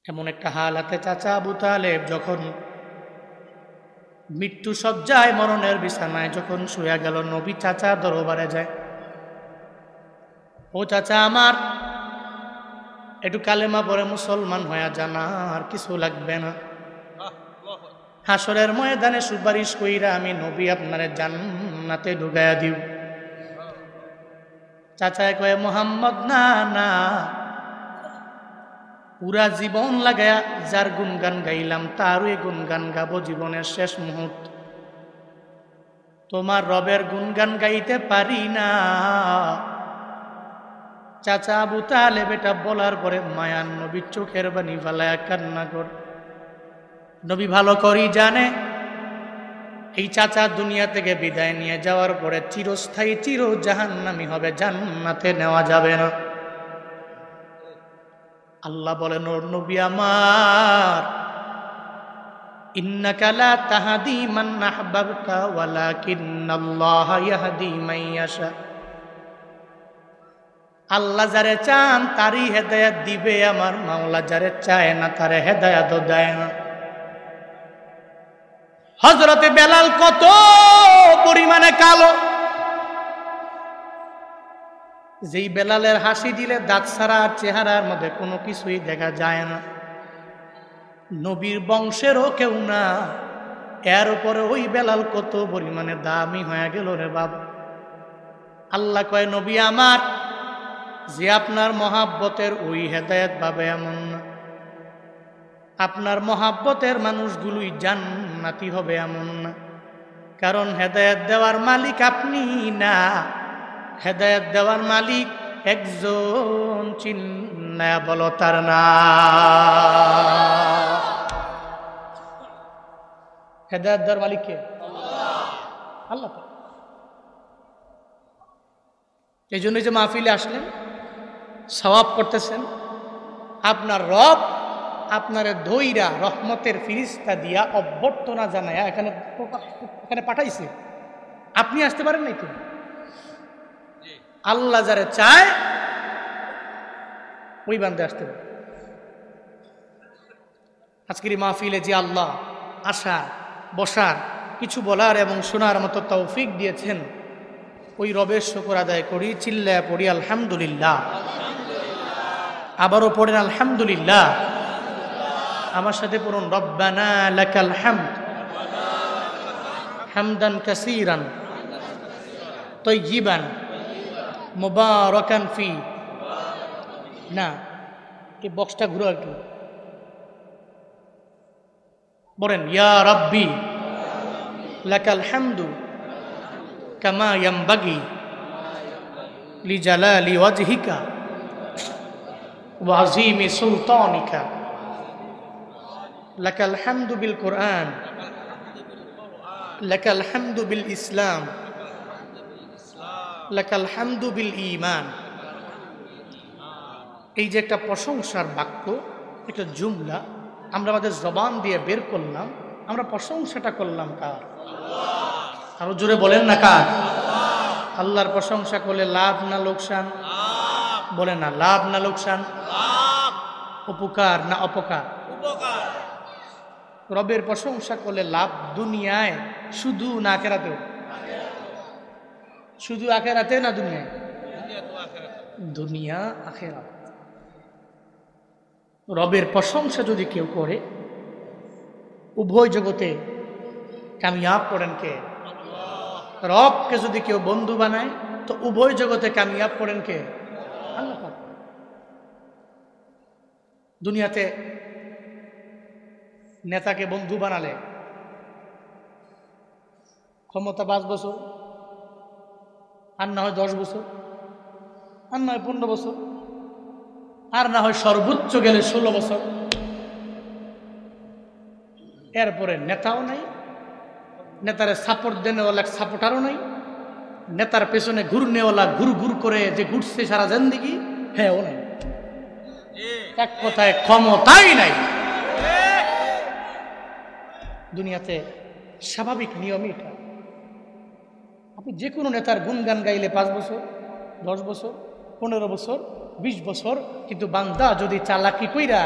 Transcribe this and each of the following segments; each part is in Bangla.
এমন একটা হালাতে চাচা আবু তালেব যখন মৃত্যু সজ্জায় মরণের বিছানায় যখন শুয়ে গেল, নবী চাচা দরবারে যায়, ও চাচা আমার, একটু কালেমা পড়ে মুসলমান হয়ে যান, আর কিছু লাগবে না। হাসরের ময়দানে সুপারিশ কইরা আমি নবী আপনারে জান্নাতে ঢুকাইয়া দিও। চাচায় কয়ে, মোহাম্মদ না না, পুরা জীবন লাগায়া যার গুনগান গাইলাম তারই গুনগান গাবো জীবনের শেষ মুহূর্ত। তোমার রবের গুনগান গাইতে পারি না। চাচা আবু তালেব এটা বলার পরে মায়ান নবী চোখের পানি ফালায়া কান্না কর। নবী ভালো করেই জানে এই চাচা দুনিয়া থেকে বিদায় নিয়ে যাওয়ার পরে চিরস্থায়ী চির জাহান্নামী হবে, জান্নাতে নেওয়া যাবে না। আল্লাহ বলেন, ওর নবী আমার, ইন্নাকা লা তাহদি মান আহবাবতা ওয়ালাকিন্নাল্লাহা ইয়াহদি মান ইয়াশা। আল্লাহ যারে চান তারই হেদায়েত দিবে, আমার মাওলা যারে চায় না তারে হেদায়েত দেয় না। হযরতে বেলাল কত পরিমাণে কালো, যেই বেলালের হাসি দিলে দাঁত ছাড়া চেহারার মধ্যে কোনো কিছুই দেখা যায় না, নবীর বংশেরও কেউ না, এর উপরে ওই বেলাল কত পরিমাণে দামি হয়ে গেল রে বাবা। আল্লাহ কয়, নবী আমার, যে আপনার মহাব্বতের ওই হেদায়েত পাবে এমন না, আপনার মহাব্বতের মানুষগুলোই জান্নাতি হবে এমন না। কারণ হেদায়েত দেওয়ার মালিক আপনি না, হেদায়েত দেওয়ার মালিক একজন, চিন্নায়া বলো তার নাম। হেদায়েত দেওয়ার মালিক কে? আল্লাহ। এই জন্যই যে মাহফিলে আসলেন, সওয়াব করতেছেন, আপনার রব আপনার ধৈরা রহমতের ফিরিস্তা দিয়া অভ্যর্থনা জানায় এখানে পাঠাইছে। আপনি আসতে পারেন নাই তো? আল্লাহ যারে চায় ওই বান্দে আসতে পারে। আজকের এই মাহফিলে যে আল্লাহ আসার, বসার, কিছু বলার এবং শোনার মতো তৌফিক দিয়েছেন, ওই রবের শুকর আদায় করি, চিল্লায় পড়ি আলহামদুলিল্লাহ। আবারও পড়েন আলহামদুলিল্লাহ। আমার সাথে পড়ুন, রব্বানা লাকাল হামদ হামদান কাসীরান তাইয়িবান মুবারাকান ফি। না, এই বক্সটা ঘুরো একটু, বলেন, ইয়া রাব্বি লাকাল হামদু কামা ইয়ামবাগি লিজালালি ওয়াজহিকা ওয়া আযীমি সুলতানিকা। লাকাল হামদু বিল কুরআন, লাকাল হামদু বিল ইসলাম, লাকাল হামদু বিল ঈমান। এই যে একটা প্রশংসার বাক্য, একটা জুমলা আমরা আমাদের জবান দিয়ে বের করলাম, আমরা প্রশংসাটা করলাম কার? আরো জোরে বলেন না, কার? আল্লাহর প্রশংসা করলে লাভ না লোকসান? বলে না, লাভ না লোকসান? উপকার না অপকার? রবের প্রশংসা করলে লাভ দুনিয়ায় শুধু না আখিরাতেও? শুধু আখিরাতে না দুনিয়ায়? দুনিয়া আখিরাত। রবের প্রশংসা যদি কেউ করে, উভয় জগতে কামিয়াব করেন কে? রবকে যদি কেউ বন্ধু বানায় তো উভয় জগতে কামিয়াব করেন কে? আল্লাহ পাক। দুনিয়াতে নেতাকে বন্ধু বানালে ক্ষমতা 5 বছর, আর না হয় 10 বছর, আর না হয় 15 বছর, আর না হয় সর্বোচ্চ গেলে 16 বছর। এরপরে নেতাও নাই, নেতারে সাপোর্ট দেনেওয়ালা সাপোর্টারও নাই, নেতার পেছনে ঘুরনেওয়ালা ঘুর ঘুর করে যে ঘুরছে সারা জিন্দেগি, হ্যাঁ ও নাই। এক কথায় ক্ষমতাই নাই। দুনিয়াতে স্বাভাবিক নিয়মই এটা। আপনি যে কোনো নেতার গুণগান গাইলে 5 বছর, 10 বছর, 15 বছর, 20 বছর, কিন্তু বান্দা যদি চালাকি কইরা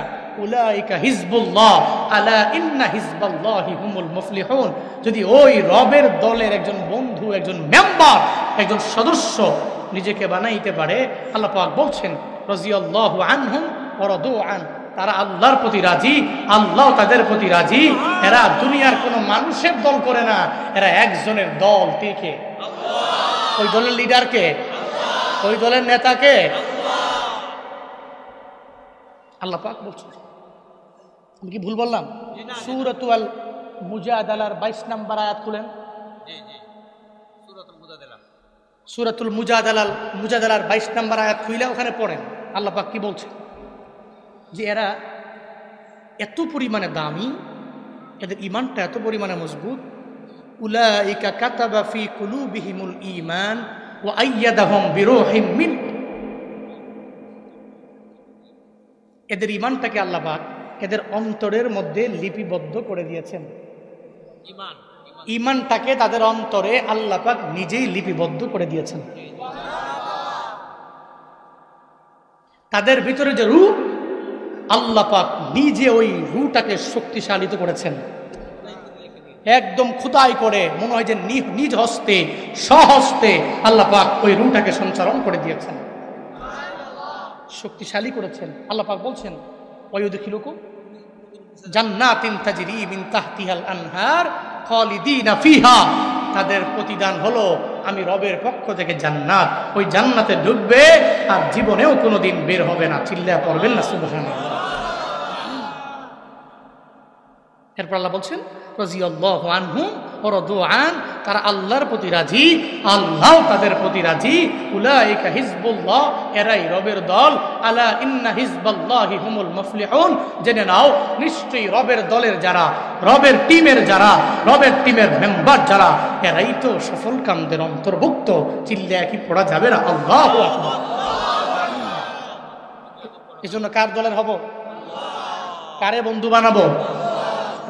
উলাইকা হিজবুল্লাহ আলা ইন্না হিজবাল্লাহি হুমুল মুফলিহুন। যদি ওই রবের দলের একজন বন্ধু, একজন মেম্বার, একজন সদস্য নিজেকে বানাইতে পারে, আল্লাহ পাক বলছেন রাদিয়াল্লাহু আনহুম ওয়া রাদু আন, তারা আল্লাহর প্রতি রাজি, আল্লাহ তাদের প্রতি রাজি। এরা দুনিয়ার কোনো মানুষের দল করে না, এরা একজনের দল। কে? আল্লাহ। ওই দলের লিডারকে, ওই দলের নেতাকে আল্লাহ পাক বলছেন। আমি কি ভুল বললাম? সূরাতুল মুজাদালার 22 নম্বর আয়াত খুলেন। সূরাতুল মুজাদালার 22 নম্বর আয়াত খুলে ওখানে পড়েন। আল্লাহ পাক কি বলছেন? যে এরা এত পরিমাণে দামি, এদের ঈমানটা এত পরিমাণে মজবুত। উলাইকা কাতাবা ফি কুলুবিহিমুল ঈমান ওয়া আইয়াদাহুম বিরূহিম মিন। এদের ঈমানটাকে আল্লাহ পাক এদের অন্তরের মধ্যে লিপিবদ্ধ করে দিয়েছেন। ঈমানটাকে তাদের অন্তরে আল্লাহ পাক নিজেই লিপিবদ্ধ করে দিয়েছেন। তাদের ভিতরে যে রূহ, আল্লাহ পাক নিজে ওই রূহটাকে শক্তিশালিত করেছেন। একদম খোদাই করে, মনে হয় যে নিজ হস্তে, স্বহস্তে আল্লাহ পাক ওই রূহটাকে সঞ্চালন করে দিয়েছেন, শক্তিশালী করেছেন। আল্লাহ পাক বলছেন ওয়ায়ুদখিলুকুম জান্নাতিন তাজরি মিন তাহতিহাল আনহার খালিদিনা ফিহা। তাদের প্রতিদান হলো আমি রবের পক্ষ থেকে জান্নাত, ওই জান্নাতে ঢুকবে আর জীবনেও কোনোদিন বের হবে না। চিল্লায়া পড়বেন না সুবহানাল্লাহ। এরপর আল্লাহ বলছেন রাদিয়াল্লাহু আনহুম ওয়া রাদু আন, তারা আল্লাহর প্রতি রাজি, আল্লাহ তাদের প্রতি রাজি। উলাইকা হিজবুল্লাহ, এরাই রবের দল। আলা ইন্না হিজবাল্লাহি হুমুল মুফলিহুন, জেনে নাও নিশ্চয়ই রবের দলের যারা, রবের টিমের যারা, রবের টিমের মেম্বার যারা, এরাই তো সফলকামদের অন্তর্ভুক্ত। চিল্লায়া কি পড়া যাবে না? আল্লাহু আকবার। এজন্য কার দলের হব? কারে বন্ধু বানাবো?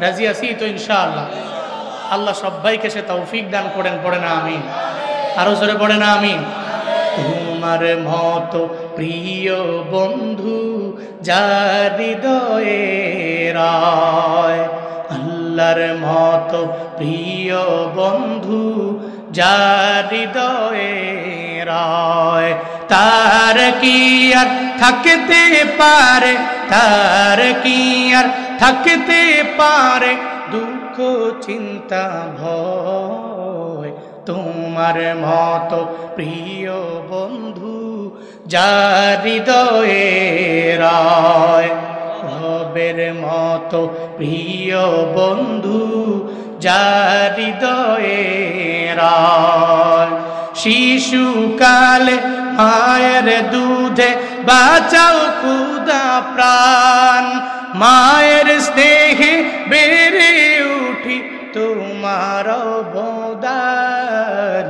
রাজি আছি তো ইনশাআল্লাহ। আল্লাহ সবাইকে সে তৌফিক দান করেন। পড়ে না আমিন। আরো জোরে পড়ে না আমিন। তোমার মতো প্রিয় বন্ধু যার হৃদয়ে রয়, আল্লাহর মতো প্রিয় বন্ধু যার হৃদয়ে রয়, তার কি আর থাকতে পারে, তার কি আর থাকতে পারে দুঃখ চিন্তা ভয়। তোমার মতো প্রিয় বন্ধু যার হৃদয়ে রয়, রবের মতো প্রিয় বন্ধু যার হৃদয়ে রয়। শিশুকালে মায়ের দুধে বাঁচাও ক্ষুধা প্রাণ, মায়ের স্নেহে বেড়ে উঠি তোমার অবদান।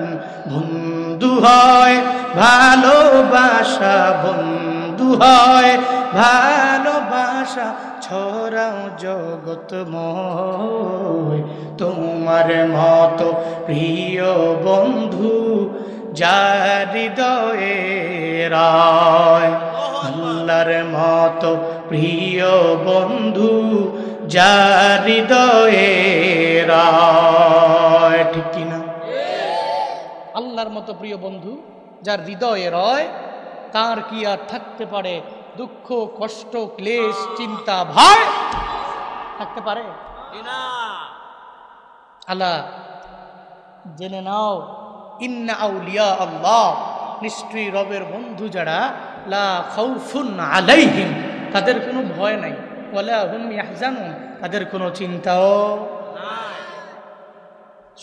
বন্ধু হয় ভালোবাসা, বন্ধু হয় ভালোবাসা, ছড়াও জগৎময়। তোমার মতো প্রিয় বন্ধু যার হৃদয়ে রয়, আল্লাহর মতো প্রিয় বন্ধু যার হৃদয়ে রয়। ঠিক কিনা? আল্লাহর মতো প্রিয় বন্ধু যার হৃদয়ে রয়, তার কি আর থাকতে পারে দুঃখ কষ্ট ক্লেশ চিন্তা ভয়? থাকতে পারে? আল্লাহ জেনে নাও, ইন্না আউলিয়া আল্লাহ, নিশ্চয়ই রবের বন্ধু যারা, লা খাউফুন আলাইহিম, তাদের কোনো ভয় নাই, ওয়ালা হুম ইয়াহজানুন, তাদের কোনো চিন্তাও নাই।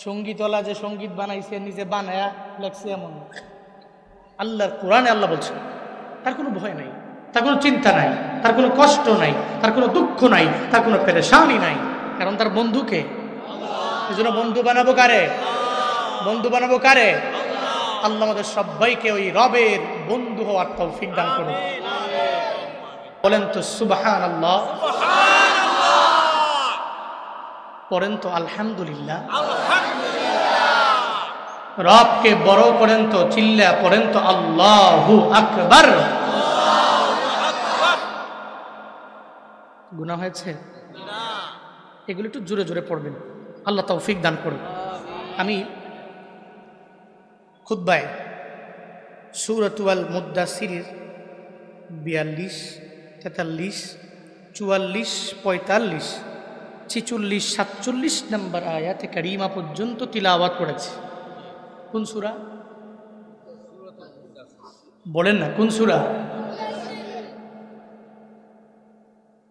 সঙ্গীতওয়ালা যে সঙ্গীত বানাইছে, নিজে বানায়া লেখছে এমন, আল্লাহর কোরআনে আল্লাহ বলছেন তার কোনো ভয় নাই, তার কোনো চিন্তা নাই, তার কোনো কষ্ট নাই, তার কোনো দুঃখ নাই, তার কোনো পেরেশানি নাই, কারণ তার বন্ধুকে। এই জন্য বন্ধু বানাবো কারে? বন্ধু বানাবো কারে? আল্লাহ আমাদের সবাইকে ওই রবের বন্ধু হওয়ার তৌফিক দান করুন। বলেন তো সুবহানাল্লাহ, পড়েন তো আলহামদুলিল্লাহ। রবকে বড় করেন তো, চিল্লা পড়েন তো আল্লাহু আকবার। গুনাহ হয়েছে? এগুলো একটু জোরে জোরে পড়বেন, আল্লাহ তৌফিক দান করুন। আমি খুতবায় সূরাতুল মুদ্দাসসিরের 42, 43, 44, 45, 46, 47 নম্বর আয়াতে কারিমা পর্যন্ত তিলাওয়াত করেছি। কোন সূরা বলেন না? কোন সূরা?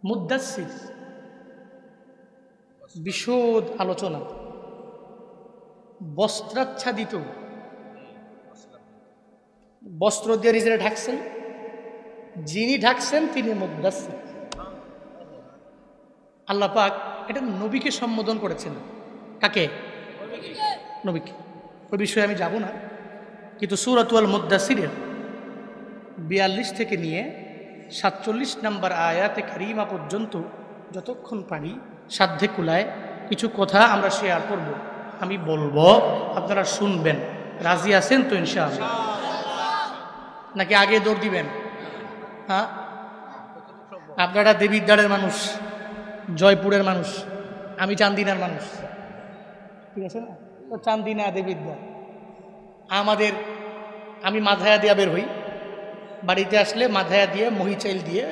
মুদ্দাসসির। বিশদ আলোচনা, বস্ত্রাচ্ছাদিত, বস্ত্র দিয়ে নিজেরা ঢাকছেন, যিনি ঢাকছেন তিনি মুদ্দাসসির। আল্লাহ পাক এটা নবীকে সম্বোধন করেছেন। কাকে? নবীকে। ওই বিষয়ে আমি যাব না, কিন্তু সূরাতুল মুদ্দাসসিরের 42 থেকে নিয়ে 47 নম্বর আয়াতে কারিমা পর্যন্ত যতক্ষণ পারি সাধ্যে কুলায় কিছু কথা আমরা শেয়ার করব। আমি বলবো, আপনারা শুনবেন। রাজি আছেন তো ইনশাআল্লাহ? নাকি আগে দৌড় দিবেন? হ্যাঁ, আপনারা দেবিদ্বারের মানুষ, জয়পুরের মানুষ, আমি চান্দিনার মানুষ, ঠিক আছে না? তো চান্দিনা দেবিদ্বার আমাদের। আমি মাথায়া দিয়া বের হই, বাড়িতে আসলে মাথায়া দিয়ে মহিচাইল দিয়ে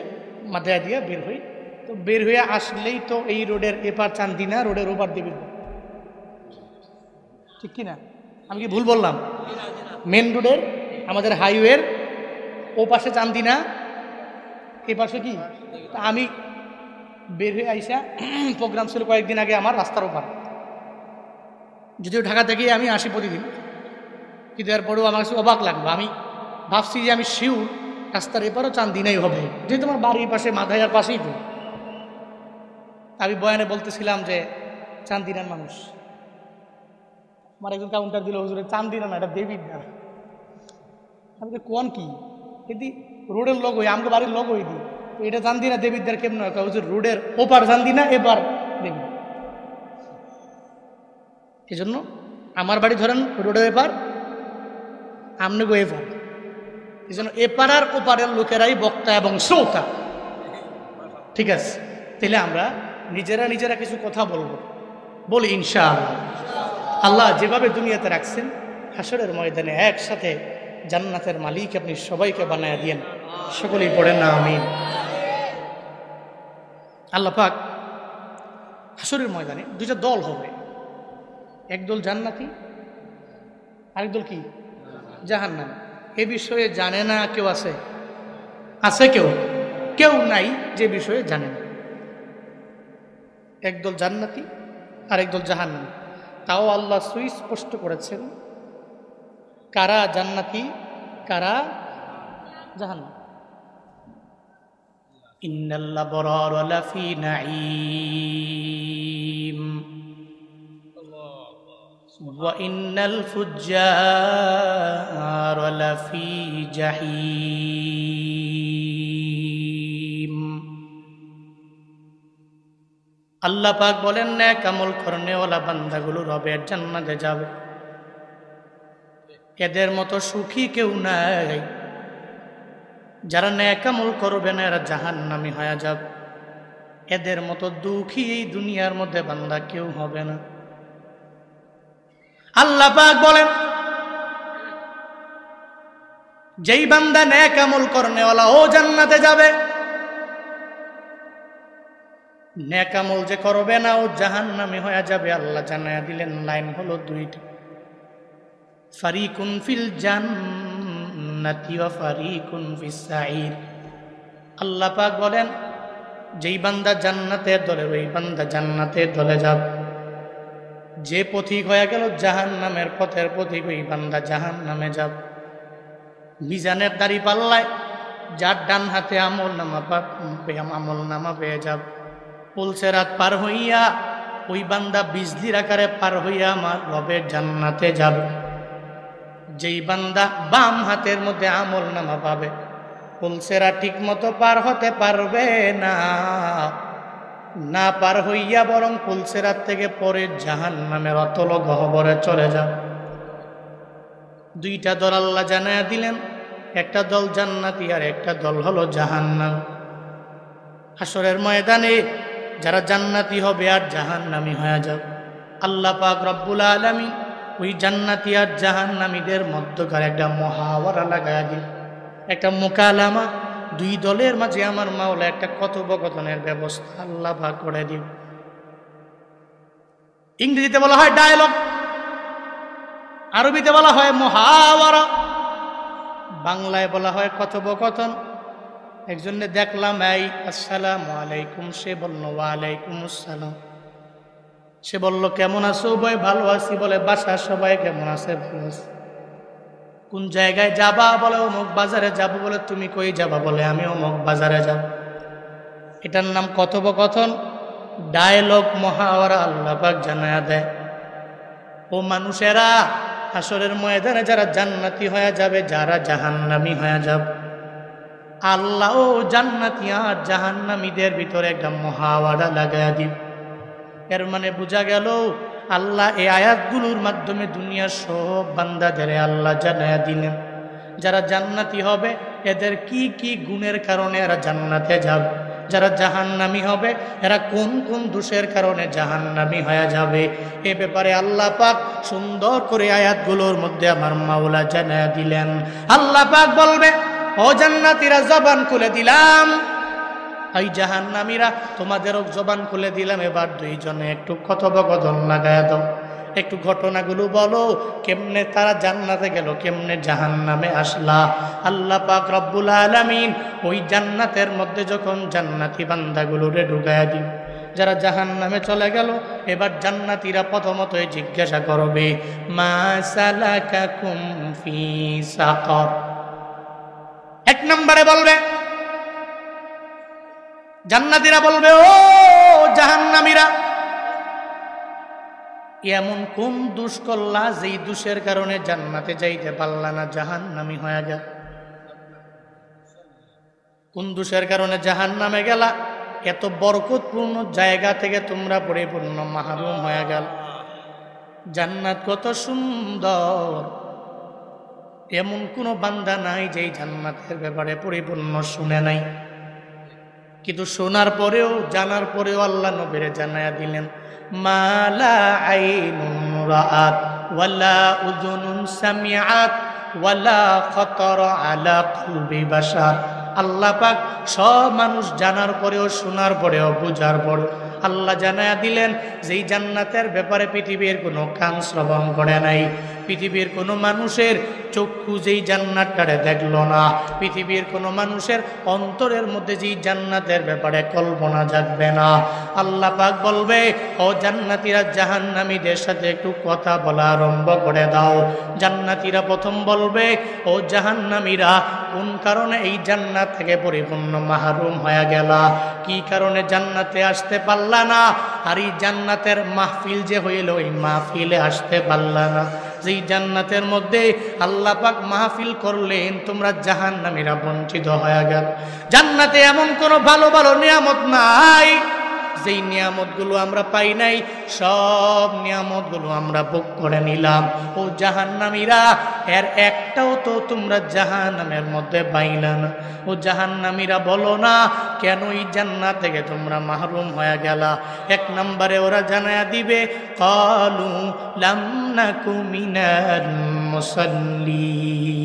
মাথায়া দিয়ে বের হই। তো বের হয়ে আসলেই তো এই রোডের এপার চান্দিনা, রোডের ওপার দেবিদ্বার, ঠিক কিনা? আমি কি ভুল বললাম? মেন রোডের আমাদের হাইওয়ের ও পাশে চান্দিনা, এ পাশে কি? আমি বের হয়ে আইসা প্রোগ্রাম ছিল কয়েকদিন আগে আমার রাস্তার ওপার, যদিও ঢাকা থেকে আমি আসি প্রতিদিন, কিন্তু এরপরেও আমার কাছে অবাক লাগলো। আমি ভাবছি যে আমি শিওর রাস্তার এপারও চান্দিনাই হবে, যেহেতু আমার বাড়ির পাশে, মাথায়ার পাশেই তো। আমি বয়ানে বলতেছিলাম যে চান্দিনার মানুষ। আমার একজন কাউন্টার দিল, হুজুরে চান্দিনা না, এটা দেবিদ্বার। আমি তো কোন কি এদি রোডের লোক হই, আমাকে বাড়ির লোক হই দি, এটা চান্দিনা দেবিদ্বার কেমন হয়? হুজুর রোডের ওপার চান্দিনা, এবার দেবী। এই জন্য আমার বাড়ি ধরেন রোডের এপার, আমনে গো এপার। এই জন্য এপাড়ার ওপারের লোকেরাই বক্তা এবং শ্রোতা, ঠিক আছে? তাহলে আমরা নিজেরা নিজেরা কিছু কথা বলবো, বলি ইনশাআল্লাহ। আল্লাহ যেভাবে দুনিয়াতে রাখছেন, হাসরের ময়দানে একসাথে জান্নাতের মালিক আপনি সবাইকে বানায়া দিয়েন। সকলেই পড়েন না আমিন। আল্লাহ পাক হাসরের ময়দানে দুইটা দল হবে, একদল জান্নাতি, আরেক দল কি? জাহান্নামী। এ বিষয়ে জানে না কেউ? আছে? আছে কেউ? কেউ নাই যে বিষয়ে জানে না। একদল জান্নাতি আর একদল জাহান্নামী। তাও আল্লাহ সুস্পষ্ট করেছেন কারা জান্নাতি কারা জাহান্নামী। ইন্নাল আবরার লাফি নাঈম ওয়া ইন্নাল ফুজ্জার লাফি জাহিম। আল্লাহ পাক বলেন, নেক আমল করনেওয়ালা বান্দাগুলো রবের জান্নাতে যাবে। এদের মতো সুখী কেউ নাই। যারা নেক আমল করবে না এরা জাহান্নামী হয়ে যাবে। এদের মতো দুঃখী এই দুনিয়ার মধ্যে বান্দা কেউ হবে না। আল্লাহ পাক বলেন, যেই বান্দা নেক আমল করনেওয়ালা ও জান্নাতে যাবে, নেক আমল যে করবে না ও জাহান্নামী হয়ে যাবে। আল্লাহ জানায়া দিলেন, লাইন হলো দুইটা, ফারিকুন ফিল জান্নাতি ওয়া ফারিকুন ফিস সাঈর। আল্লাহ পাক বলেন, যেই বান্দা জান্নাতের দলে ওই বান্দা জান্নাতের দলে যাবে। যে পথিক হয়ে গেল জাহান্নামের পথের পথিক ওই বান্দা জাহান্নামে যাবে। মিজানের দাড়ি পাল্লায় যার ডান হাতে আমল নামা পেয়ে যাবে। পুলসেরাত পার হইয়া ওই বান্দা বিজলির আকারে পার হইয়া আমার রবের জান্নাতে যাবে। যেই বান্দা বাম হাতের মধ্যে আমল নামা পাবে, পুলসেরা ঠিক মতো পার হতে পারবে না, না পার হইয়া বরং পুলসেরাত থেকে পরে জাহান্নামের অতল গহ্বরে চলে যাবে। দুইটা দল আল্লাহ জানায়া দিলেন, একটা দল জান্নাতি আর একটা দল হলো জাহান্নাম। হাসরের ময়দানে যারা জান্নাতি হবে আর জাহান্নামী হয়ে যাবে, আল্লাহ পাক রব্বুল আলামিন ওই জান্নাতি আর জাহান্নামীদের মধ্যকার একটা মুহাওয়ারা লাগায়া দিল, একটা মুকালামা, দুই দলের মাঝে আমার মাওলা একটা কথোপকথনের ব্যবস্থা আল্লাহ পাক করে দিল। ইংরেজিতে বলা হয় ডায়ালগ, আরবিতে বলা হয় মুহাওয়ারা, বাংলায় বলা হয় কথোপকথন। একজনে দেখলাম, এই আসসালামু আলাইকুম, সে বলল ওয়ালাইকুম আসসালাম। সে বলল কেমন আছো? ভাই ভালো আছি। বলে বাসার সবাই কেমন আছে? ভালো আছে। কোন জায়গায় যাবা? বলে অমুক বাজারে যাব। বলে তুমি কই যাবা? বলে আমি অমুক বাজারে যাব। এটার নাম কথোপকথন, ডায়লগ, মুহাওয়ারা আল্লাহ পাক জানায়া দেয়। ও মানুষেরা, হাসরের ময়দানে যারা জান্নাতি হয়ে যাবে, যারা জাহান্নামী হয়ে যাবে, আল্লাহ ও জান্নাতি আর জাহান্নামীদের ভিতরে একটা মুহাওয়ারা লাগায়া দিবে। এর মানে বোঝা গেল আল্লাহ এই আয়াতগুলোর মাধ্যমে দুনিয়ার সব বান্দাদের আল্লাহ জানায়া দিলেন যারা জান্নাতি হবে এদের কি কি গুণের কারণে এরা জান্নাতে যাবে, যারা জাহান্নামী হবে এরা কোন কোন দোষের কারণে জাহান্নামী হয়ে যাবে। এ ব্যাপারে আল্লাহ পাক সুন্দর করে আয়াতগুলোর মধ্যে আমার মাওলা জানায়া দিলেন। আল্লাহ পাক বলবে, ও জান্নাতীরা জবান খুলে দিলাম, এই জাহান্নামীরা তোমাদেরও জবান খুলে দিলাম। এবার দুইজনে একটু কথোপকথন লাগায় দাও, একটু ঘটনাগুলো বলো, কেমনে তারা জান্নাতে গেল, কেমনে জাহান্নামে আসলা। আল্লাহ পাক রব্বুল আলামিন ওই জান্নাতের মধ্যে যখন জান্নাতি বান্দাগুলোরে ঢুকায়া দিল, যারা জাহান্নামে চলে গেল, এবার জান্নাতীরা প্রথমতই জিজ্ঞাসা করবে, মা সালাকাকুম ফি সাকার। এক নম্বরে বলবে, জান্নাতীরা বলবে, ও জাহান্নামীরা, এমন কোন দোষ করলা যেই দোষের কারণে জান্নাতে যাইতে পারলা না, জাহান্নামী হয়ে গেল? কোন দোষের কারণে জাহান্নামে গেলা? এত বরকতপূর্ণ জায়গা থেকে তোমরা পরিপূর্ণ মাহরুম হয়ে গেল। জান্নাত কত সুন্দর, এমন কোন বান্দা নাই যেই জান্নাতের ব্যাপারে পরিপূর্ণ শুনে নাই। কিন্তু শোনার পরেও, জানার পরেও আল্লাহ নবীরে জানায়া দিলেন, মা লা আইনুন রাআত ওয়ালা উযুনুন সামিআত ওয়ালা খাতারা আলা কলবি বাশার। আল্লাহ পাক সব মানুষ জানার পরেও, শোনার পরেও, বুঝার পরেও আল্লাহ জানায়া দিলেন যে এই জান্নাতের ব্যাপারে পৃথিবীর কোনো কান শ্রবণ করে নাই, পৃথিবীর কোনো মানুষের চক্ষু যেই জান্নাতটারে দেখল না, পৃথিবীর কোনো মানুষের অন্তরের মধ্যে যেই জান্নাতের ব্যাপারে কল্পনা জাগবে না। আল্লাহ পাক বলবে, ও জান্নাতীরা জাহান্নামীদের সাথে একটু কথা বলা আরম্ভ করে দাও। জান্নাতীরা প্রথম বলবে, ও জাহান্নামীরা, কোন কারণে এই জান্নাত থেকে পরিপূর্ণ মাহরুম হয়ে গেলা? কি কারণে জান্নাতে আসতে পারলা না? আর এই জান্নাতের মাহফিল যে হইল, ওই মাহফিলে আসতে পারলা না। যেই জান্নাতের মধ্যে আল্লাহ পাক মাহফিল করলেন, তোমরা জাহান্নামীরা বঞ্চিত হয়ে গেল। জান্নাতে এমন কোনো ভালো ভালো নিয়ামত নাই যেই নিয়ামতগুলো আমরা পাই নাই, সব নিয়ামতগুলো আমরা ভোগ করে নিলাম। ও জাহান্নামীরা, এর একটাও তো তোমরা জাহান্নামের মধ্যে পাইলা না। ও জাহান্নামীরা, বলো না কেন এই জান্নাত থেকে তোমরা মাহরুম হয়ে গেলা? এক নম্বরে ওরা জানায়া দিবে, ক্বালু লাম নাকু মিনাল মুসাল্লিন।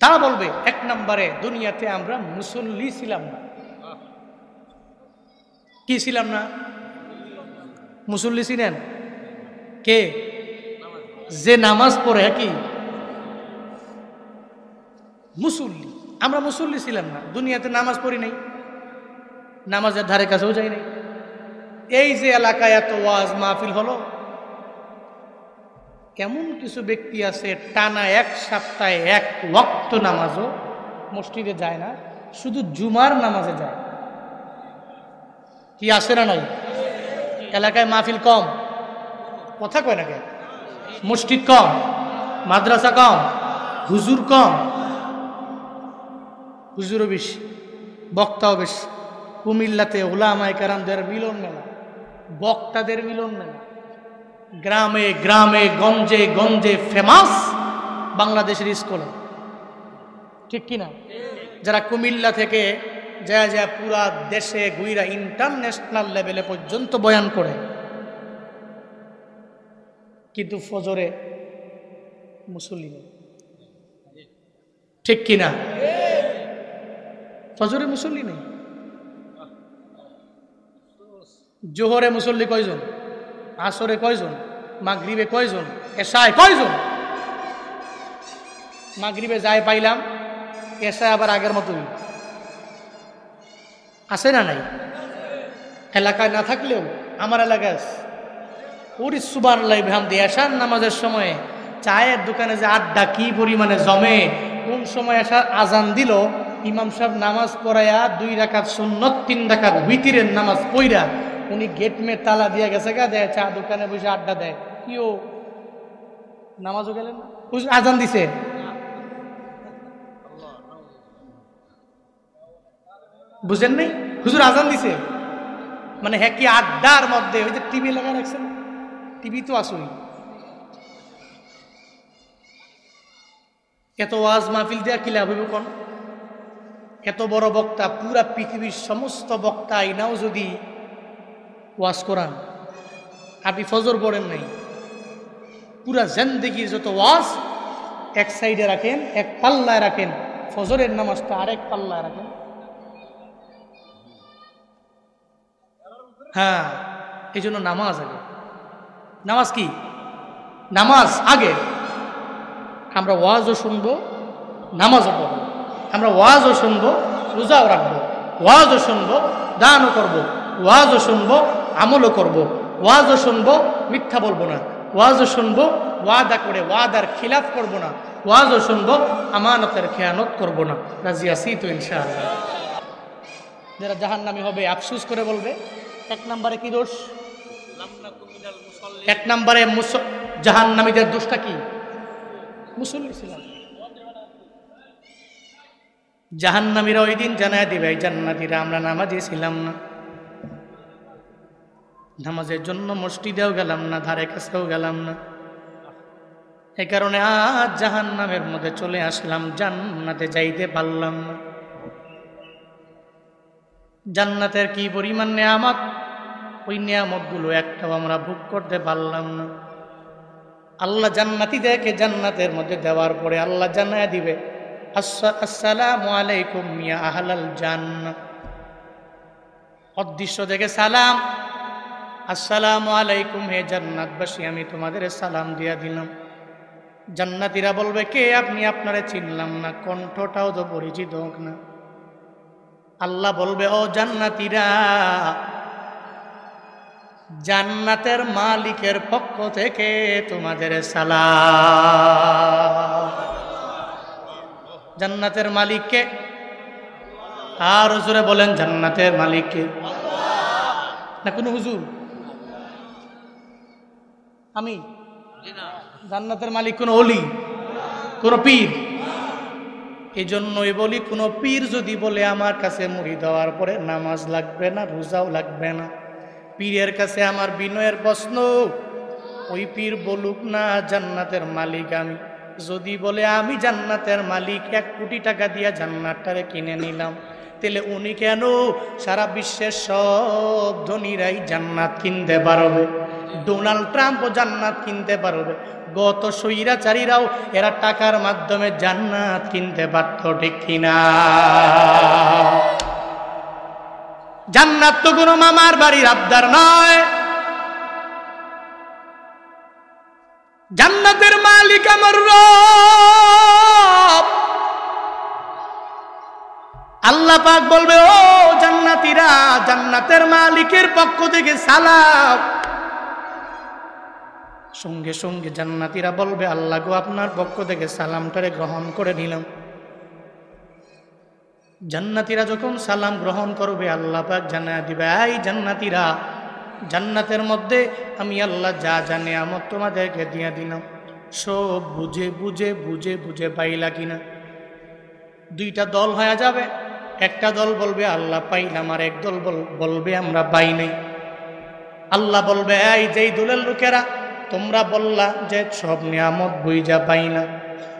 তারা বলবে, এক নম্বরে দুনিয়াতে আমরা মুসল্লি ছিলাম না। কি ছিলাম না? মুসল্লি ছিলেন কে? যে নামাজ পড়ে। কি মুসল্লি? আমরা মুসল্লি ছিলাম না, দুনিয়াতে নামাজ পড়ি নাই, নামাজের ধারে কাছেও যাই নাই। এই যে এলাকায় এত ওয়াজ মাহফিল হলো, এমন কিছু ব্যক্তি আছে টানা এক সপ্তাহে এক ওয়াক্ত নামাজও মসজিদে যায় না, শুধু জুমার নামাজে যায়। কি আছে না নাই? এলাকায় মাহফিল কম, কথা কয় না কেন? মসজিদ কম, মাদ্রাসা কম, হুজুর কম, হুজুরও বেশি, বক্তাও বেশি। কুমিল্লাতে উলামায়ে কেরামদের মিলন মেলা, বক্তাদের মিলন মেলা, গ্রামে গ্রামে গঞ্জে গঞ্জে ফেমাস বাংলাদেশের স্কলার, ঠিক কিনা? যারা কুমিল্লা থেকে যা যা পুরা দেশে ঘুইরা ইন্টারন্যাশনাল লেভেলে পর্যন্ত বয়ান করে, কিন্তু ফজরে মুসল্লি নেই। ঠিক কিনা? ফজরে মুসল্লি নেই। জোহরে মুসল্লি কয়জন? আসরে কয়জন? মাগরিবে কয়জন? এশায় কয়জন? মাগরিবে যায় পাইলাম, এশায় আবার আগের মতোই আছে না নাই? এলাকায় না থাকলেও আমার এলাকায় ওরে সুবহানাল্লাহ বিহামদি। এশার নামাজের সময় চায়ের দোকানে যে আড্ডা কি পরিমাণে জমে, কোন সময় এশার আজান দিল, ইমাম সাহেব নামাজ পড়াইয়া 2 রাকাত সুন্নত 3 রাকাত উইতিরের নামাজ পড়া উনি গেট মে তালা দিয়ে গেছে গা, দেয় চা দোকানে বসে আড্ডা দেয়। কিও নামাজও গেলেন না, আজান দিছে। বুঝেন নাই? হুজুর আজান দিছে মানে হ্যাঁ কি আড্ডার মধ্যে ওই যে টিভি লাগা রাখছেন, টিভি তো আসুই। এত ওয়াজ মাহফিল দেয়া কি লাভ হইব কোন? এত বড় বক্তা, পুরা পৃথিবীর সমস্ত বক্তা আইনাও যদি ওয়াজ করান, আপনি ফজর পড়েন নাই, পুরা জিন্দেগির যত ওয়াজ এক সাইডে রাখেন, এক পাল্লায় রাখেন, ফজরের নামাজটা আরেক পাল্লায় রাখেন। হ্যাঁ, এই জন্য নামাজ আগে। নামাজ কি? নামাজ আগে। আমরা ওয়াজও শুনবো, নামাজও পড়বো। আমরা ওয়াজও শুনবো, রোজাও রাখবো। ওয়াজও শুনবো, দানও করবো। ওয়াজও শুনবো, আমলও করবো। ওয়াজও শুনবো, মিথ্যা বলবো না। ওয়াজও শুনবো, ওয়াদা করে ওয়াদার খিলাফ করবো না। ওয়াজও শুনবো, আমানতের খেয়ানত করবো না। রাজি আছি তো ইনশাআল্লাহ? যারা জাহান্নামী হবে আফসোস করে বলবে, 1 নম্বরে কি দোষ? 1 নম্বরে জাহান্নামীদের দোষটা কি? মুসল্লি ছিলাম। জাহান্নামীরা ওই দিন জানায় দিবে, জান্নাতীরা আমরা নামাজে ছিলাম না, নামাজের জন্য মসজিদেও গেলাম না, ধারে কাছেও গেলাম না, এই কারণে আজ জাহান্নামের মধ্যে চলে আসলাম, জান্নাতে যাইতে পারলাম না। জান্নাতের কি পরিমাণ নেয়ামত, ওই নেয়ামতগুলো একটাও আমরা ভোগ করতে পারলাম না। আল্লাহ জান্নাতীদেরকে জান্নাতের মধ্যে দেওয়ার পরে আল্লাহ জানায় দিবে, আসসালামু আলাইকুম ইয়া আহলাল জান্নাহ। অদৃশ্য দেখে সালাম, আসসালামু আলাইকুম হে জান্নাতবাসী, আমি তোমাদের সালাম দিয়া দিলাম। জান্নাতীরা বলবে, কে আপনি? আপনারে চিনলাম না, কণ্ঠটাও তো পরিচিত হোক না। আল্লাহ বলবে, ও জান্নাতীরা, জান্নাতের মালিকের পক্ষ থেকে তোমাদের সালাম। জান্নাতের মালিককে? আর হুজুরে বলেন, জান্নাতের মালিককে? না কোনো হুজুর? আমি? জান্নাতের মালিক কোন ওলি, কোন পীর? এই জন্যই বলি, কোন পীর যদি বলে আমার কাছে মুড়ি দেওয়ার পরে নামাজ লাগবে না, রোজাও লাগবে না, পীরের কাছে আমার বিনয়ের প্রশ্ন, ওই পীর বলুক না জান্নাতের মালিক আমি। যদি বলে আমি জান্নাতের মালিক, 1 কোটি টাকা দিয়া জান্নাতটারে কিনে নিলাম, তাহলে উনি কেন সারা বিশ্বের সব ধনীরাই জান্নাত কিনতে পারবে? ডোনাল্ড ট্রাম্পও জান্নাত কিনতে পারবে, গত স্বৈরাচারীরাও এরা টাকার মাধ্যমে জান্নাত কিনতে পারত, ঠিক কিনা? জান্নাত তো কোনো মামার বাড়ির আবদার নয়, জান্নাতের মালিক আমার রব। আল্লাহ পাক বলবে, ও জান্নাতীরা, জান্নাতের মালিকের পক্ষ থেকে সালাম। সঙ্গে সঙ্গে জান্নাতীরা বলবে, আল্লাহ গো, আপনার পক্ষ থেকে সালামটারে গ্রহণ করে নিলাম। জান্নাতীরা যখন সালাম গ্রহণ করবে, আল্লাহ পাক জানায় দিবে, এই জান্নাতীরা, জান্নাতের মধ্যে আমি আল্লাহ যা যা নিয়ামত তোমাদেরকে দিয়ে দিলাম, সব বুঝে বুঝে বুঝে বুঝে পাইলা কিনা? 2টা দল হয়ে যাবে। একটা দল বলবে আল্লাহ পাইলাম, আর এক দল বলবে আমরা পাই নাই। আল্লাহ বলবে, এই যেই দলের লোকেরা তোমরা বললা যে সব নিয়ামত বুঝা পাই না,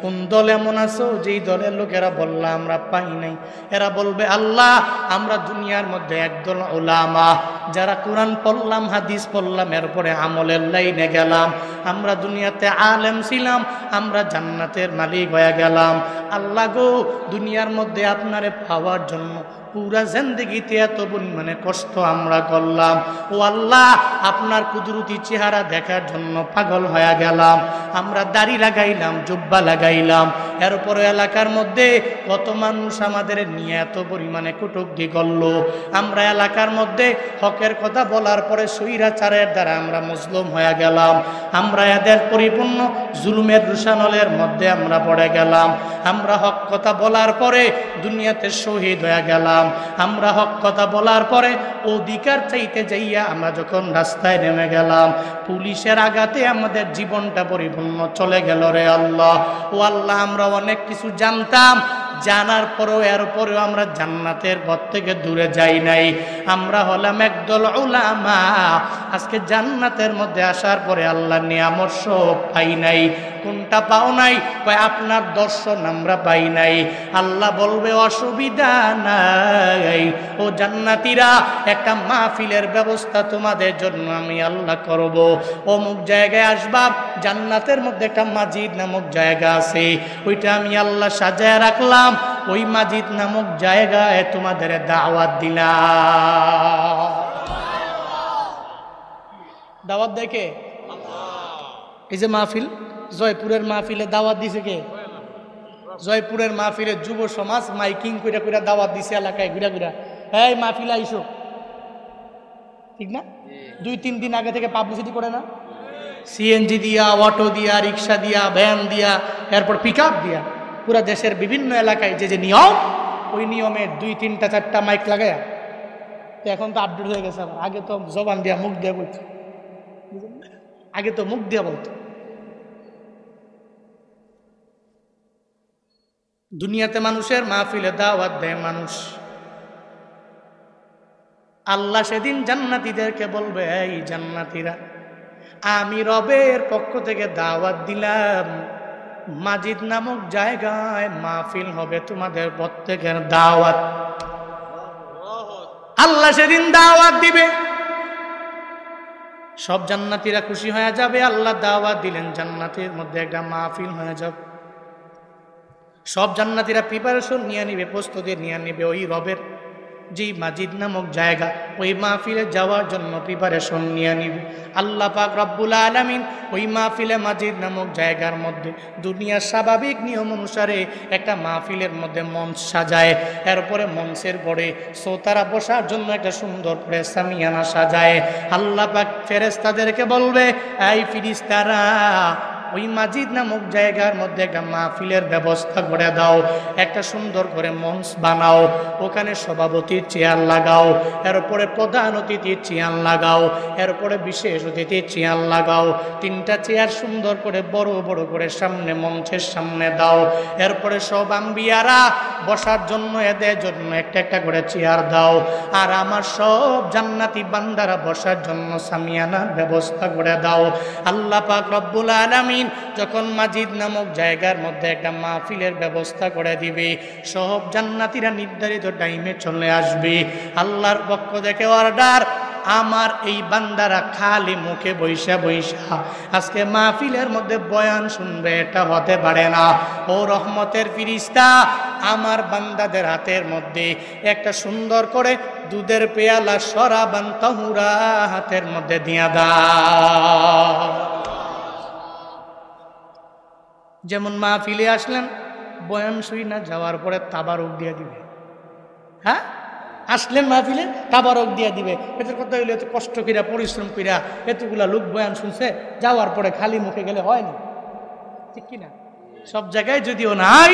কোন দল এমন আছো যেই দলের লোকেরা বলল আমরা পাই নাই? এরা বলবে আল্লাহ আমরা দুনিয়ার মধ্যে একদল উলামা যারা কোরআন পড়লাম, হাদিস পড়লাম, এরপরে আমলের লাইনে গেলাম, আমরা দুনিয়াতে আলেম ছিলাম, আমরা জান্নাতের মালিক হয়ে গেলাম। আল্লাহ গো, দুনিয়ার মধ্যে আপনারে পাওয়ার জন্য পুরা জিন্দেগিতে এত পরিমাণে কষ্ট আমরা করলাম। ও আল্লাহ, আপনার কুদরতি চেহারা দেখার জন্য পাগল হয়ে গেলাম। আমরা দাড়ি লাগাইলাম, জুব্বা লাগাইলাম, এরপরে এলাকার মধ্যে কত মানুষ আমাদের নিয়ে এত পরিমাণে কটূক্তি করলো। আমরা এলাকার মধ্যে হকের কথা বলার পরে স্বৈরাচারের দ্বারা আমরা মজলুম হয়ে গেলাম। আমরা এদের পরিপূর্ণ জুলুমের রুশানলের মধ্যে আমরা পড়ে গেলাম। আমরা হক কথা বলার পরে দুনিয়াতে শহীদ হয়ে গেলাম। আমরা হক কথা বলার পরে অধিকার চাইতে যাইয়া আমরা যখন রাস্তায় নেমে গেলাম, পুলিশের আঘাতে আমাদের জীবনটা পরিপূর্ণ চলে গেল রে আল্লাহ। ও আল্লাহ, আমরা অনেক কিছু জানতাম, জানার পরেও এরপরেও আমরা জান্নাতের পথ থেকে দূরে যাই নাই। আমরা হলাম একদল উলামা, আজকে জান্নাতের মধ্যে আসার পরে আল্লাহ নিয়ামত সব পাই নাই। কোনটা পাও নাই? কয় আপনার দর্শন আমরা পাই নাই। আল্লাহ বলবে অসুবিধা নাই, ও জান্নাতীরা, একটা মাহফিলের ব্যবস্থা তোমাদের জন্য আমি আল্লাহ করব। অমুক জায়গায় আসবা, জান্নাতের মধ্যে একটা মাজিদ নামক জায়গা আছে, ওইটা আমি আল্লাহ সাজায় রাখলাম। ওই মাজিদ নামক জায়গায় তোমাদের দাওয়াত দিলাম। দাওয়াত দেখে এই যে মাহফিল, জয়পুরের মাহফিলে দাওয়াত দিছে কে? জয়পুরের মাহফিলে যুব সমাজ মাইকিং কইরা কইরা দাওয়াত দিছে এলাকায় ঘুরা ঘুরা, এই মাহফিলে আইসো, ঠিক না? 2-3 দিন আগে থেকে পাবলিসিটি করে না? সিএনজি দিয়া, অটো দিয়া, রিক্সা দিয়া, ভ্যান দিয়া, এরপর পিক আপ দিয়া পুরা দেশের বিভিন্ন এলাকায় যে যে নিয়ম, ওই নিয়মে 2-3-4টা মাইক লাগায়। তো এখন তো আপডেট হয়ে গেছে। আগে তো জবান দিয়া, মুখ দিয়া বলতো, আগে তো মুখ দিয়া বলতো। দুনিয়াতে মানুষের মাহফিলে দাওয়াত দেয় মানুষ। আল্লাহ সেদিন জান্নাতীদেরকে বলবে, এই জান্নাতীরা, আমি রবের পক্ষ থেকে দাওয়াত দিলাম, মাজিদ নামক জায়গায় মাহফিল হবে, তোমাদের প্রত্যেকের দাওয়াত। আল্লাহ সেদিন দাওয়াত দিবে, সব জান্নাতীরা খুশি হয়ে যাবে। আল্লাহ দাওয়াত দিলেন, জান্নাতের মধ্যে একটা মাহফিল হয়ে যাবে। সব জান্নাতীরা প্রিপারেশন নিয়ে নিবে, প্রস্তুতি নিয়ে নিবে ওই রবের যেই মাজিদ নামক জায়গা, ওই মাহফিলে যাওয়ার জন্য প্রিপারেশন নিয়ে নিবে। আল্লাহ পাক রব্বুল আলামিন ওই মাহফিলে মাজিদ নামক জায়গার মধ্যে দুনিয়ার স্বাভাবিক নিয়ম অনুসারে একটা মাহফিলের মধ্যে মঞ্চ সাজায়, এরপরে মঞ্চের পরে শ্রোতারা বসার জন্য একটা সুন্দর করে সামিয়ানা সাজায়। আল্লাহ পাক ফেরেশতাদেরকে বলবে, এই ফেরেশতারা, ওই মাজিদ নামক জায়গার মধ্যে একটা মাহফিলের ব্যবস্থা করে দাও, একটা সুন্দর করে মঞ্চ বানাও, ওখানে সভাপতির চেয়ার লাগাও, এরপরে প্রধান অতিথির চেয়ার লাগাও, এরপরে বিশেষ অতিথির চেয়ার লাগাও। 3টা চেয়ার সুন্দর করে বড় বড় করে সামনে মঞ্চের সামনে দাও। এরপরে সব আম্বিয়ারা বসার জন্য, এদের জন্য একটা একটা করে চেয়ার দাও। আর আমার সব জান্নাতি বান্দারা বসার জন্য সামিয়ানার ব্যবস্থা করে দাও। আল্লাহ পাক রব্বুল আলামিন যখন মাজিদ নামক জায়গার মধ্যে একটা মাহফিলের ব্যবস্থা করে দিবে, সব জান্নাতীরা নির্ধারিত টাইমে চলে আসবে। আল্লাহর পক্ষ থেকে অর্ডার, আমার এই বান্দারা খালি মুখে বৈশা বৈশা আজকে মাহফিলের মধ্যে বয়ান শুনবে, এটা হতে পারে না। ও রহমতের ফিরিস্তা, আমার বান্দাদের হাতের মধ্যে একটা সুন্দর করে দুধের পেয়ালা শরাবান তাহুরা হাতের মধ্যে দিয়া দাও। যেমন মাহফিলে আসলেন, বয়ান শুই না যাওয়ার পরে তাবারক দিয়ে দিবে। হ্যাঁ, আসলেন মাহফিলে, তাবারক দিয়ে দিবে। এদের কথা হইলে এত কষ্ট কইরা, পরিশ্রম কইরা এতগুলা লোক বয়ান শুনছে, যাওয়ার পরে খালি মুখে গেলে হয় না, ঠিক কিনা? সব জায়গায় যদিও নাই,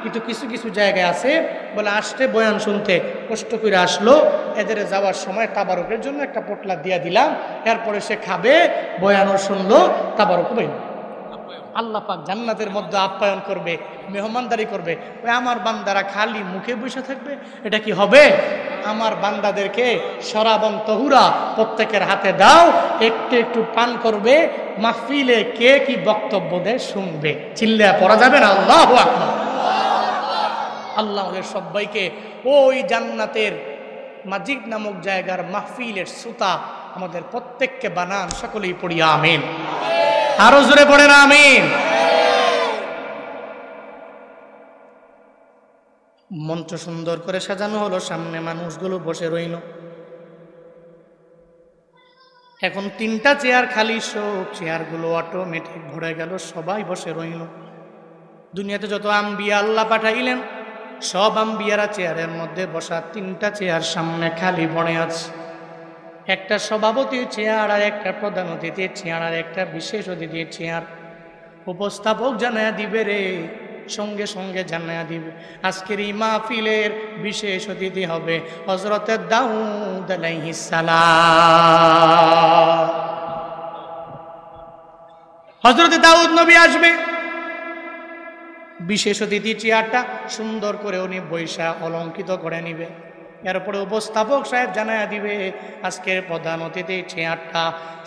কিন্তু কিছু কিছু জায়গায় আছে বলে আসতে বয়ান শুনতে কষ্ট করে আসলো, এদের যাওয়ার সময় তাবারকের জন্য একটা পোটলা দিয়া দিলাম, এরপরে সে খাবে, বয়ানও শুনলো, তাবারকও পাইল। আল্লাহ পাক জান্নাতের মধ্যে আপ্যায়ন করবে, মেহমানদারি করবে। ওই আমার বান্দারা খালি মুখে বসে থাকবে, এটা কি হবে? আমার বান্দাদেরকে শরাবন তহুরা প্রত্যেকের হাতে দাও, একটু একটু পান করবে, মাহফিলে কে কি বক্তব্য দেয় শুনবে। চিল্লা পড়া যাবে না আল্লাহু আকবার। আল্লাহ আমাদের সবাইকে ওই জান্নাতের মাজিদ নামক জায়গার মাহফিলের সুতা আমাদের প্রত্যেককে বানান। সকলেই পড়ি আমিন। আরো জোরে পড়েন আমিন। মঞ্চ সুন্দর করে সাজানো হলো, সামনে মানুষগুলো বসে রইল। এখন 3টা চেয়ার খালি, সব চেয়ারগুলো অটোমেটিক ভরে গেল, সবাই বসে রইল। দুনিয়াতে যত আম্বিয়া আল্লাহ পাঠাইলেন, সব আম্বিয়ারা চেয়ারের মধ্যে বসা, 3টা চেয়ার সামনে খালি পড়ে আছে। একটা সভাপতির চেয়ার, আর একটা প্রধান অতিথির চেয়ার, আর একটা বিশেষ অতিথির চেয়ার। উপস্থাপক জানায়া দিবে রে, সঙ্গে সঙ্গে জানায়া দিবে আজকের এই মাহফিলের বিশেষ অতিথি হবে হযরত দাউদ আলাইহিস সালাম। হযরত দাউদ নবী আসবে। বিশেষ অতিথি চেয়ারটা সুন্দর করে উনি বৈশা অলঙ্কৃত করে নিবে। এরপরে উপস্থাপক সাহেব জানায়া দিবে আজকের প্রধান অতিথি চেয়ারটা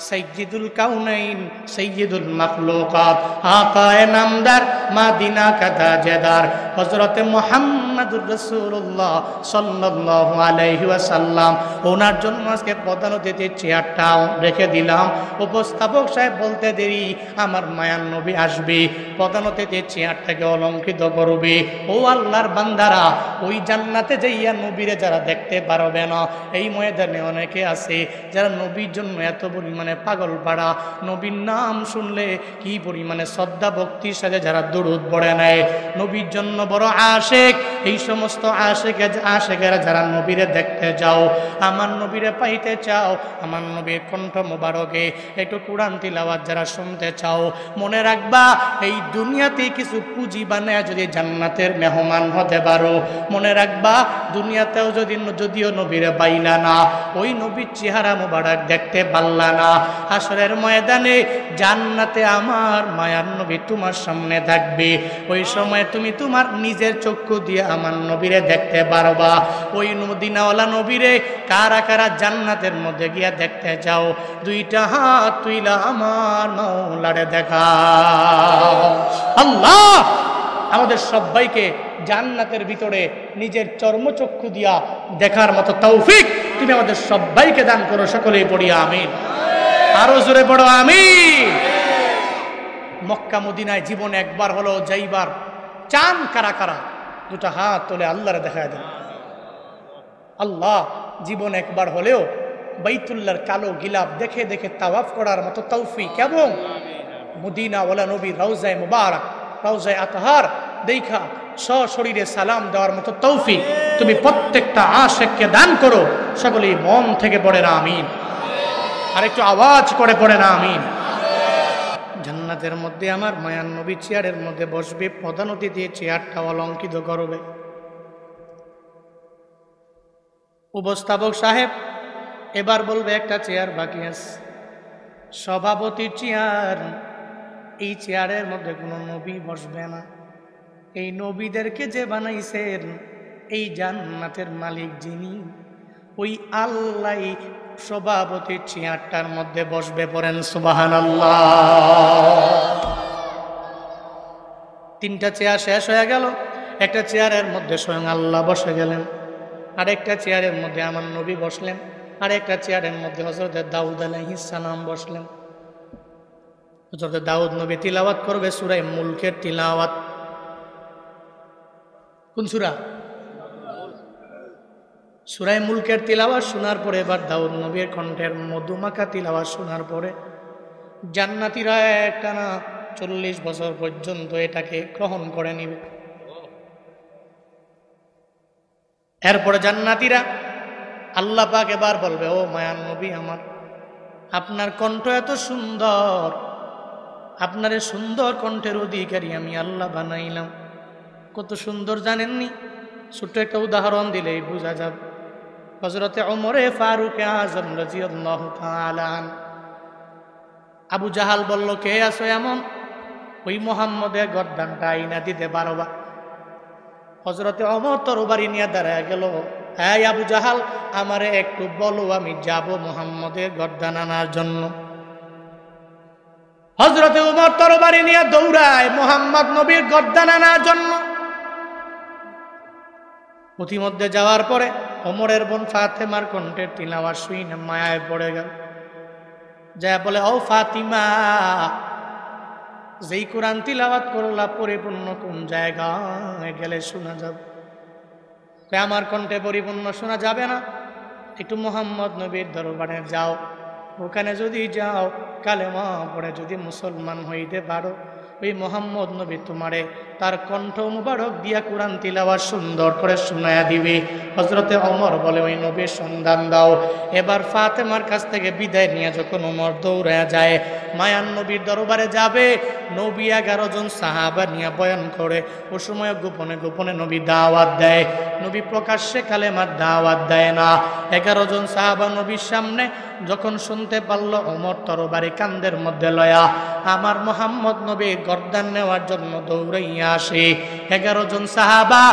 সাইয়্যিদুল কাউনাইন সাইয়্যিদুল মাখলুকাত আকায়ে নামদার মাদিনা কাদা জেদার হযরতে মুহাম্মদুর রাসূলুল্লাহ সাল্লাল্লাহু আলাইহি ওয়াসাল্লাম, ওনার জন্য আজকে প্রধান অতিথির চেয়ারটা রেখে দিলাম। উপস্থাপক সাহেব বলতে দেরি আমার মায়ার নবী আসবে, প্রধান অতিথির চেয়ারটাকে অলঙ্কৃত করবে। ও আল্লাহর বান্দারা, ওই জান্নাতে যাইয়া নবীরে যারা দেখতে পারবে না, এই ময়দানে অনেকে আছে যারা নবীর জন্য এত পরিমাণে পাগল পাড়া, নবীর নাম শুনলে কি পরিমাণে শ্রদ্ধা ভক্তির সাথে যারা দরুদ পড়ে নেয়, নবীর জন্য বড় আশেক। এই সমস্ত আশেকেরা যারা নবীরে দেখতে যাও, আমার নবীরে পাইতে চাও, আমার নবীর কণ্ঠ মোবারকে একটু কোরআন তিলাওয়াত যারা শুনতে চাও, মনে রাখবা এই দুনিয়াতে কিছু পুঁজি বানায় যদি জান্নাতের মেহমান হতে পারো, মনে রাখবা দুনিয়াতেও যদিও নবীরে পাইলা না, ওই নবীর চেহারা মোবারক দেখতে পারলা না, হাসরের ময়দানে জান্নাতে আমার মায়ার নবী তোমার সামনে থাকবে। ওই সময় তুমি তোমার নিজের চক্ষু দিয়ে আমার নবীরে দেখতে পারবা। ওই মদিনাওয়ালা নবীরে কারা কারা জান্নাতের মধ্যে গিয়া দেখতে যাও, 2টা হাত তুইলা আমার মাওলারে দেখাও। আল্লাহ আমাদের সবাইকে জান্নাতের ভিতরে নিজের চর্মচক্ষু দিয়া দেখার মতো তৌফিক তুমি আমাদের সবাইকে দান করো। সকলেই পড়ি আমিন। আরো জোরে পড়ো আমিন। মক্কা মদিনায় জীবনে একবার হলো যাইবার চান কারা কারা? 2টা হাত তুলে আল্লাহরে দেখায় দেন। আল্লাহ জীবন একবার হলেও বাইতুল্লাহর কালো গিলাফ দেখে দেখে তাওয়াফ করার মতো তৌফিক এবং মদিনাওয়ালা নবী রওজায়ে মুবারক রওজায়ে আতহার দেখা সশরীরে সালাম দেওয়ার মতো তৌফিক তুমি প্রত্যেকটা আশিককে দান করো। সকলেই মন থেকে পড়ে না আমিন। আর একটু আওয়াজ করে পড়ে না আমিন। জান্নাতের মধ্যে আমার মায়ার নবী চেয়ারের মধ্যে বসবে, প্রধান অতিথি চেয়ারটা অলঙ্কৃত করবে। উপস্থাপক সাহেব এবার বলবে একটা চেয়ার বাকি আছে, সভাপতির চেয়ার। এই চেয়ারের মধ্যে কোনো নবী বসবে না। এই নবীদেরকে যে বানাইছেন এই জান্নাতের মালিক যিনি, ওই আল্লাহ সভাপতির চেয়ারটার মধ্যে বসবে। পড়েন সুবহানাল্লাহ। 3টা চেয়ার শেষ হয়ে গেল। একটা চেয়ারের মধ্যে স্বয়ং আল্লাহ বসে গেলেন, আরেকটা চেয়ারের মধ্যে আমার নবী বসলেন, আরেকটা চেয়ারের মধ্যে হযরত দাউদ আলাইহিস সালাম বসলেন। হযরত দাউদ নবী তিলাওয়াত করবে সূরা মুলকের তিলাওয়াত। কোন সূরা? সূরা মুলকের তিলাওয়াত শোনার পরে এবার দাউদ নবীর কণ্ঠের মধুমাখা তিলাওয়াত শোনার পরে জান্নাতীরা একটানা 40 বছর পর্যন্ত এটাকে গ্রহণ করে নিবে। এরপরে জান্নাতীরা আল্লাহ পাক এবার বলবে, ও মায়ার নবী আমার, আপনার কণ্ঠ এত সুন্দর, আপনার এই সুন্দর কণ্ঠের অধিকারী আমি আল্লাহ বানাইলাম। কত সুন্দর জানেননি? ছোট্ট একটা উদাহরণ দিলেই বোঝা যাবে। হযরতে ওমরে ফারুক আযম রাদিয়াল্লাহু তাআলা আনহু, আবু জাহাল বলল, কে আছো এমন? ওই মুহাম্মদের গর্দানটা আইনা দিতে পারবা? হযরতে ওমর তরবারি নিয়ে দাঁড়ায় গেল, হ্যাঁ আবু জাহাল, আমারে একটু বলো, আমি যাব মুহাম্মদের গর্দান আনার জন্য। হযরতে ওমর তরবারি নিয়ে দৌড়ায় মুহাম্মদ নবীর গর্দান আনার জন্য। প্রতিমধ্যে যাওয়ার পরে ওমরের বোন ফাতেমার কণ্ঠের তিলাওয়াত শুনে মায়ায় পড়ে গেল। যা বলে, ও ফাতিমা, যেই কোরআন তিলাওয়াত করলা পরিপূর্ণ কোন জায়গায় গেলে শোনা যাবে? আমার কণ্ঠে পরিপূর্ণ শোনা যাবে না, একটু মুহাম্মদ নবীর দরবারে যাও, ওখানে যদি যাও কালেমা পড়ে যদি মুসলমান হইতে পারো, ওই মুহাম্মদ নবী তোমারে তার কণ্ঠ মুবারক দিয়া কোরআন তিলাওয়াত সুন্দর করে শোনায়া দিবে। হযরতে ওমর বলে, ওই নবীর সন্ধান দাও। এবার ফাতেমার কাছ থেকে বিদায় নিয়ে যখন ওমর দৌড়ায়া যায় মায়ান নবীর দরবারে যাবে, নবী 11 জন সাহাবা নিয়ে বয়ান করে। ও সময় গোপনে গোপনে নবী দাওয়াত দেয়, নবী প্রকাশ্যে কালেমার দাওয়াত দেয় না। 11 জন সাহাবা নবীর সামনে যখন শুনতে পারল, ওমর তরবারি কান্দের মধ্যে লয়া আমার মুহাম্মদ নবী গর্দান নেওয়ার জন্য দৌড়াইয়া আসে। 11 জন সাহাবা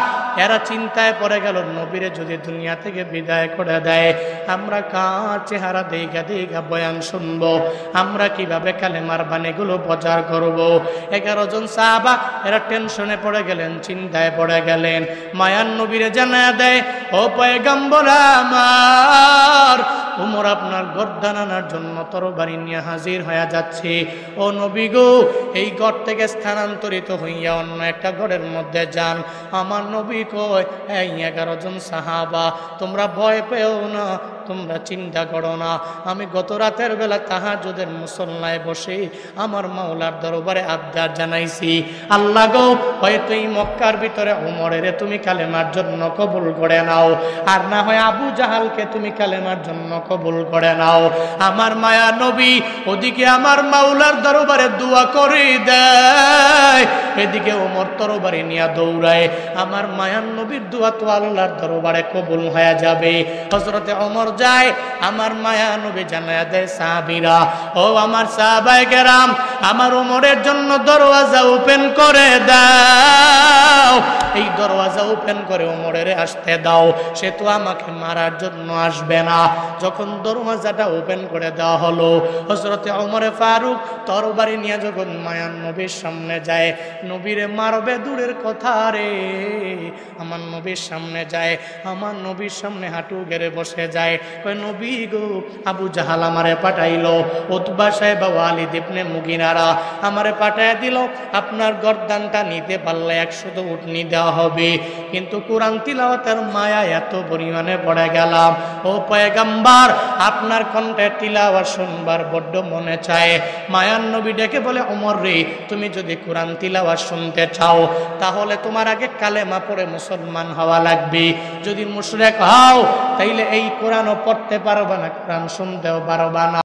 এরা চিন্তায় পড়ে গেল, নবীরে যদি দুনিয়া থেকে বিদায় করে দেয়, আমরা কার চেহারা দেখা দেখা বয়ান শুনবো, আমরা কিভাবে কালেমার বাণীগুলো প্রচার করব। 11 জন সাহাবা এরা টেনশনে পড়ে গেলেন, চিন্তায় পড়ে গেলেন। মায়ান নবীরে জানায়া দেয়, ও পয়গম্বর আমার, ওমর আপনার গর্দান আনার জন্য তরবারি নিয়ে হাজির হয়ে যাচ্ছে। ও নবী গো, এই ঘর থেকে স্থানান্তরিত হইয়া অন্য একটা ঘরের মধ্যে যান। আমার নবী কয়, এই 11 জন সাহাবা, তোমরা ভয় পেও না, তোমরা চিন্তা করো না। আমি গত রাতের বেলা তাহাজ্জুদের মুসল্লায় বসে আমার মাওলার দরবারে আবদার জানাইছি, আল্লাহ গো, হয়তো এই মক্কার ভিতরে ওমরের তুমি কালেমার জন্য কবুল করে নাও, আর না হয় আবু জাহালকে তুমি কালেমার জন্য কবুল করে নাও। আমার মায়া নবী ওদিকে আমার মাওলার দরবারে দোয়া করে দেয়, এদিকে ওমর তরবারি নিয়ে দৌড়ায়। আমার মায়ান নবীর দোয়া তো আল্লাহর দরবারে কবুল হয়ে যাবে। হযরতে ওমর যায়, আমার মায়া নবী জানায়া দেয় সাহাবীরা, ও আমার সাহাবায়ে কেরাম, আমার ওমরের জন্য দরওয়াজা ওপেন করে দাও। এই দরওয়াজা ওপেন করে ওমরের আসতে দাও, সে তো আমাকে মারার জন্য আসবে না। যখন দরওয়াজাটা ওপেন করে দেওয়া হলো, হযরতে ওমরে ফারুক তরবারি নিয়ে যখন মায়ান নবীর সামনে যায়, নবীরে মারবে দূরের কথা রে, আমার নবীর সামনে যায়, আমার নবীর সামনে হাঁটু গেড়ে বসে যায়। কয়, নবী গো, আবু জাহাল আমারে পাঠাইলো, উতবা সাহেব ওয়ালিদ ইবনে মুগিরারা আমারে পাঠায় দিল, আপনার গর্দানটা নিতে পারলে 100 উটনি দেওয়া হবে। কিন্তু কোরআন তিলাওয়াতের মায়া এত পরিমাণে পড়ে গেলাম, ও পয়গম্বর, আপনার কণ্ঠে তিলাওয়াত শুনবার বড্ড মনে চায়। মায়ান নবী ডেকে বলে, ওমর রে, তুমি যদি কোরআন তিলাওয়াত শুনতে চাও, তাহলে তোমার আগে কালেমা পড়ে মুসলমান হওয়া লাগবে। যদি মুশরিক হও, তাইলে এই কোরআনও পড়তে পারবা না, কোরআন শুনতেও পারবা না।